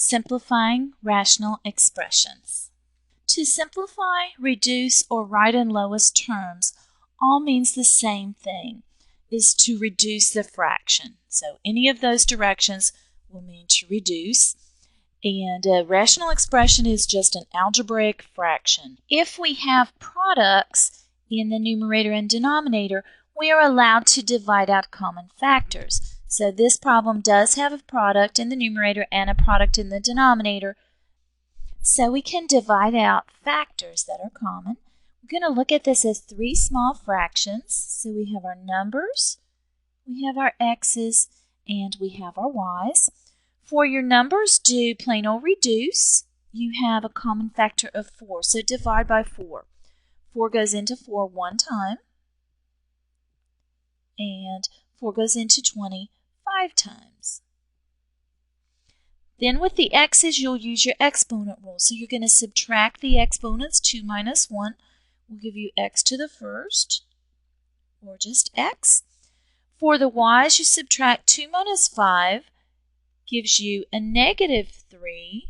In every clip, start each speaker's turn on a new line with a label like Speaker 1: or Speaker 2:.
Speaker 1: Simplifying rational expressions. To simplify, reduce, or write in lowest terms all means the same thing, is to reduce the fraction. So any of those directions will mean to reduce. And a rational expression is just an algebraic fraction. If we have products in the numerator and denominator, we are allowed to divide out common factors. So this problem does have a product in the numerator and a product in the denominator. So we can divide out factors that are common. We're going to look at this as three small fractions. So we have our numbers, we have our x's, and we have our y's. For your numbers, do plain old reduce. You have a common factor of 4, so divide by 4. 4 goes into 4 one time, and 4 goes into 20 5 times. Then with the x's, you'll use your exponent rule. So you're going to subtract the exponents. 2 minus 1 will give you x to the first, or just x. For the y's, you subtract 2 minus 5, gives you a -3.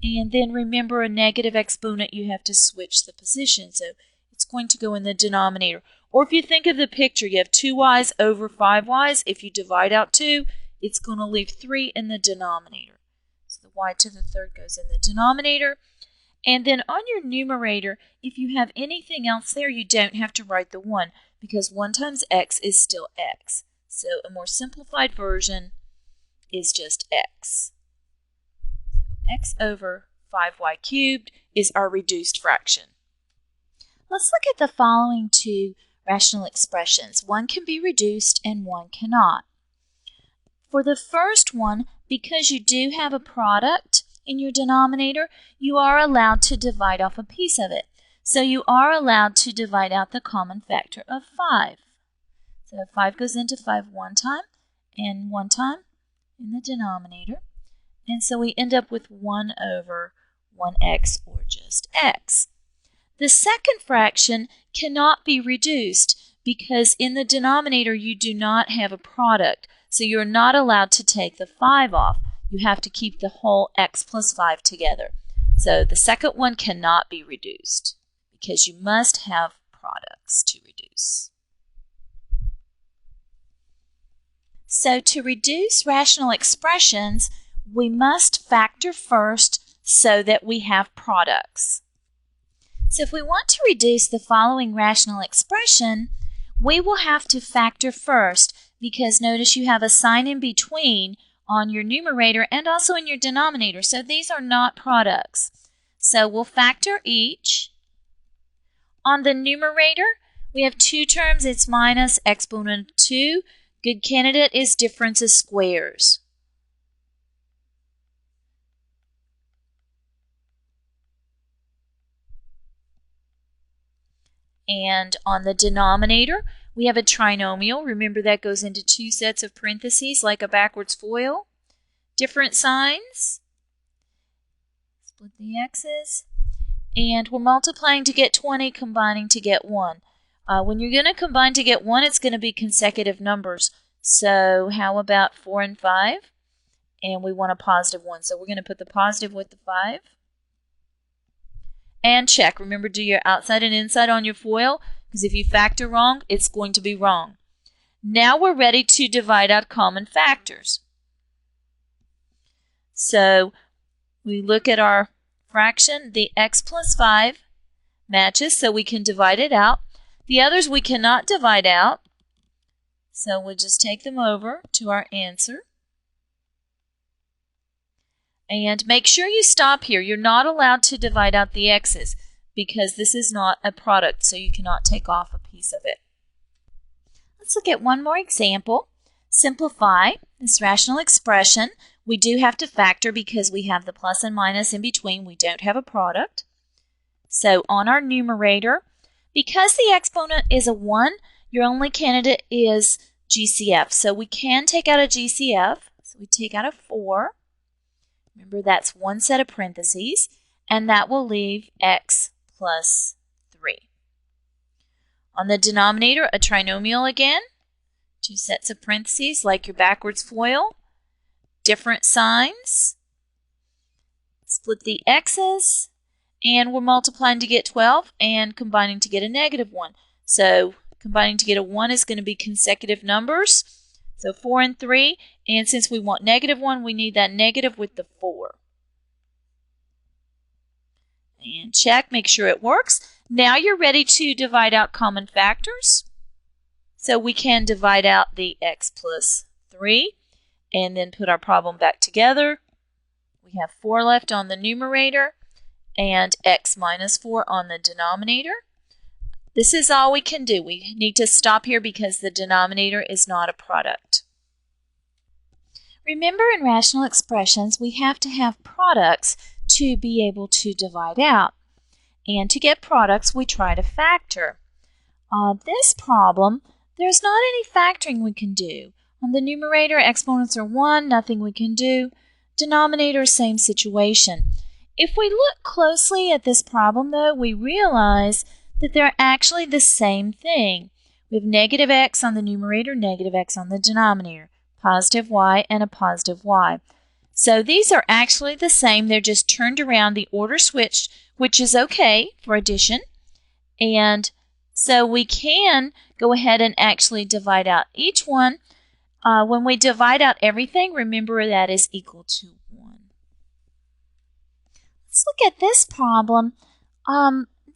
Speaker 1: And then remember, a negative exponent, you have to switch the position. So it's going to go in the denominator. Or if you think of the picture, you have 2y's over 5y's. If you divide out 2, it's going to leave 3 in the denominator. So the y to the third goes in the denominator. And then on your numerator, if you have anything else there, you don't have to write the 1, because 1 times x is still x. So a more simplified version is just x. So x over 5y cubed is our reduced fraction. Let's look at the following two rational expressions. One can be reduced and one cannot. For the first one, because you do have a product in your denominator, you are allowed to divide off a piece of it. So you are allowed to divide out the common factor of 5. So 5 goes into 5 one time and one time in the denominator. And so we end up with 1 over 1x, or just x. The second fraction cannot be reduced because in the denominator you do not have a product. So you're not allowed to take the 5 off. You have to keep the whole x plus 5 together. So the second one cannot be reduced because you must have products to reduce. So to reduce rational expressions, we must factor first so that we have products. So if we want to reduce the following rational expression, we will have to factor first, because notice you have a sign in between on your numerator and also in your denominator. So these are not products. So we'll factor each. On the numerator, we have two terms. It's minus exponent of 2. Good candidate is difference of squares. And on the denominator, we have a trinomial. Remember, that goes into 2 sets of parentheses like a backwards FOIL. Different signs. Split the x's. And we're multiplying to get 20, combining to get 1. When you're going to combine to get 1, it's going to be consecutive numbers. So how about 4 and 5? And we want a positive 1. So we're going to put the positive with the 5. And check. Remember, do your outside and inside on your FOIL, because if you factor wrong, it's going to be wrong. Now we're ready to divide out common factors. So we look at our fraction. The x plus 5 matches, so we can divide it out. The others we cannot divide out, so we'll just take them over to our answer. And make sure you stop here. You're not allowed to divide out the x's because this is not a product, so you cannot take off a piece of it. Let's look at one more example. Simplify this rational expression. We do have to factor because we have the plus and minus in between. We don't have a product. So on our numerator, because the exponent is a 1, your only candidate is GCF. So we can take out a GCF. So we take out a 4. Remember, that's one set of parentheses, and that will leave x plus 3. On the denominator, a trinomial again, 2 sets of parentheses like your backwards FOIL. different signs. Split the x's, and we're multiplying to get 12 and combining to get a negative 1. So combining to get a 1 is going to be consecutive numbers. So 4 and 3, and since we want negative 1, we need that negative with the 4. And check, make sure it works. Now you're ready to divide out common factors. So we can divide out the x plus 3 and then put our problem back together. We have 4 left on the numerator and x minus 4 on the denominator. This is all we can do. We need to stop here because the denominator is not a product. Remember, in rational expressions, we have to have products to be able to divide out. And to get products, we try to factor. This problem, there's not any factoring we can do. On the numerator, exponents are 1, nothing we can do. Denominator, same situation. If we look closely at this problem, though, we realize that they're actually the same thing. We have negative x on the numerator, negative x on the denominator, positive y and a positive y. So these are actually the same. They're just turned around, the order switched, which is okay for addition. And so we can go ahead and actually divide out each one. When we divide out everything, remember that is equal to 1. Let's look at this problem.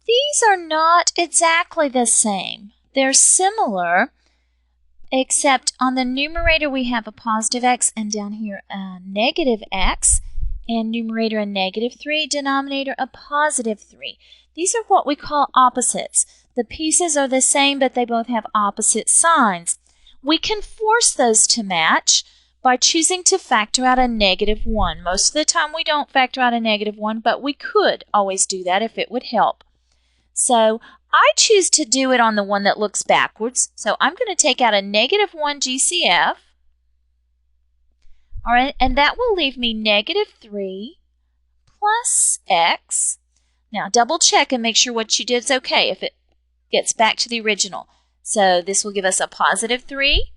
Speaker 1: These are not exactly the same. They're similar, except on the numerator we have a positive x and down here a negative x, and numerator a negative 3, denominator a positive 3. These are what we call opposites. The pieces are the same, but they both have opposite signs. We can force those to match by choosing to factor out a negative 1. Most of the time we don't factor out a negative 1, but we could always do that if it would help. So I choose to do it on the one that looks backwards. So I'm going to take out a negative 1 GCF. All right, and that will leave me negative 3 plus x. Now double check and make sure what you did is okay if it gets back to the original. So this will give us a positive 3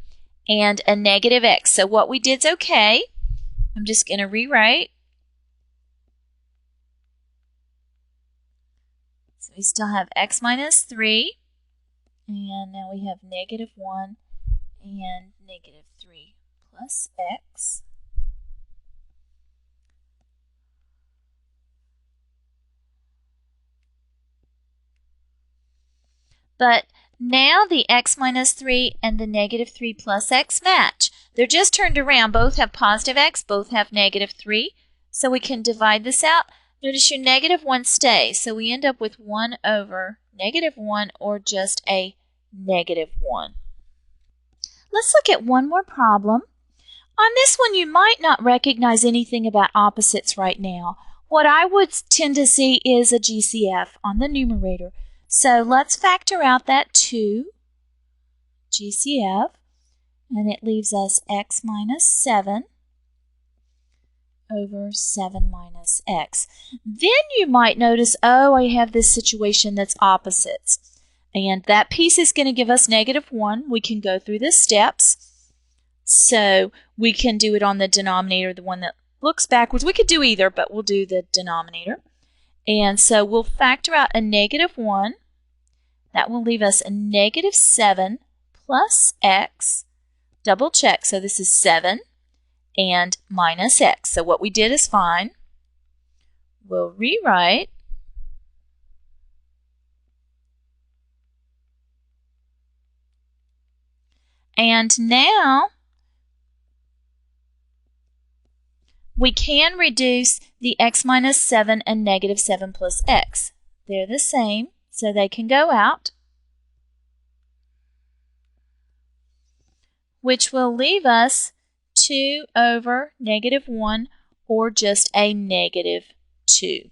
Speaker 1: and a negative x. So what we did is okay. I'm just going to rewrite. So we still have x minus 3, and now we have negative 1 and negative 3 plus x. But now the x minus 3 and the negative 3 plus x match. They're just turned around. Both have positive x, both have negative 3. So we can divide this out. Notice your negative 1 stays. So we end up with 1 over negative 1 or just a negative 1. Let's look at one more problem. On this one, you might not recognize anything about opposites right now. What I would tend to see is a GCF on the numerator. So let's factor out that 2 GCF, and it leaves us x minus 7 over 7 minus x. Then you might notice, oh, I have this situation that's opposites. And that piece is going to give us negative 1. We can go through the steps. So we can do it on the denominator, the one that looks backwards. We could do either, but we'll do the denominator. And so we'll factor out a negative 1. That will leave us a negative 7 plus x. Double check. So this is 7 and minus x. So what we did is fine. We'll rewrite. And now we can reduce the x minus 7 and negative 7 plus x. They're the same, so they can go out, which will leave us 2 over negative 1 or just a negative 2.